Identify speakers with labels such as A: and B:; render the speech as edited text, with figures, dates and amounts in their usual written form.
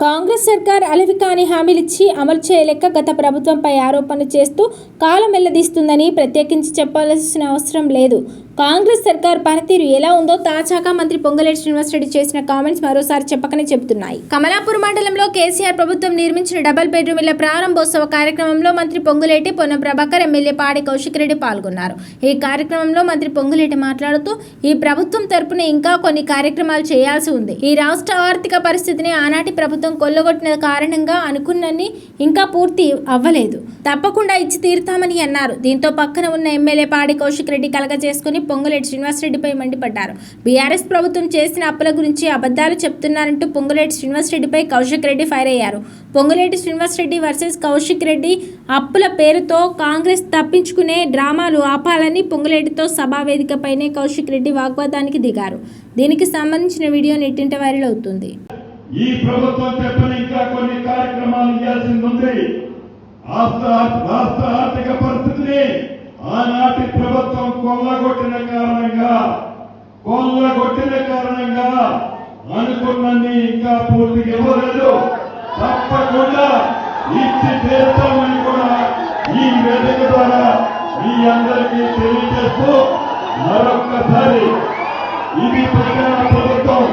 A: కాంగ్రెస్ సర్కార్ అలవికాని హామీలిచ్చి అమలు చేయలేక గత ప్రభుత్వంపై ఆరోపణలు చేస్తూ కాలం వెల్లదీస్తుందని ప్రత్యేకించి చెప్పాల్సిన అవసరం లేదు. కాంగ్రెస్ సర్కార్ పనితీరు ఎలా ఉందో తాజాగా మంత్రి పొంగులేటి శ్రీనివాసరెడ్డి చేసిన కామెంట్స్ మరోసారి చెప్పకనే చెబుతున్నాయి. కమలాపూర్ మండలంలో కేసీఆర్ ప్రభుత్వం నిర్మించిన డబుల్ బెడ్రూమ్ ఇళ్ల ప్రారంభోత్సవ కార్యక్రమంలో మంత్రి పొంగులేటి, పొన్నం ప్రభాకర్, ఎమ్మెల్యే పాడి కౌశిక్ రెడ్డి పాల్గొన్నారు. ఈ కార్యక్రమంలో మంత్రి పొంగులేటి మాట్లాడుతూ ఈ ప్రభుత్వం తరపున ఇంకా కొన్ని కార్యక్రమాలు చేయాల్సి ఉంది. ఈ రాష్ట్ర ఆర్థిక పరిస్థితిని ఆనాటి ప్రభుత్వం కొల్లగొట్టిన కారణంగా అనుకున్నన్ని ఇంకా పూర్తి అవ్వలేదు, తప్పకుండా ఇచ్చి తీరుతామని అన్నారు. దీంతో పక్కన ఉన్న ఎమ్మెల్యే పాడి కౌశిక్ రెడ్డి కలగజేసుకుని పొంగులేటి శ్రీనివాసరెడ్డిపై మండిపడ్డారు. బీఆర్ఎస్ ప్రభుత్వం చేసిన అప్పుల గురించి అబద్ధాలు చెప్తున్నారంటూ పొంగులేటి శ్రీనివాసరెడ్డిపై కౌశిక్ రెడ్డి ఫైర్ అయ్యారు. పొంగులేటి శ్రీనివాసరెడ్డి వర్సెస్ కౌశిక్ రెడ్డి అప్పుల పేరుతో కాంగ్రెస్ తప్పించుకునే డ్రామాలు ఆపాలని పొంగులేటితో సభా వేదికపైనే కౌశిక్ రెడ్డి వాగ్వాదానికి దిగారు. దీనికి సంబంధించిన వీడియో నెట్టింట వైరల్ అవుతుంది.
B: ఈ ప్రభుత్వం చెప్పిన ఇంకా కొన్ని కార్యక్రమాలు చేయాల్సింది ఉంది. రాష్ట్ర ఆర్థిక పరిస్థితిని ఆనాటి ప్రభుత్వం కొల్లగొట్టిన కారణంగా అనుకున్నది ఇంకా పూర్తిగా ఇవ్వలేదు, తప్పకుండా ఇచ్చి తీరుతామని కూడా ఈ వేదిక ద్వారా మీ అందరికీ తెలియజేస్తూ మరొక్కసారి ఇది ప్రజల ప్రభుత్వం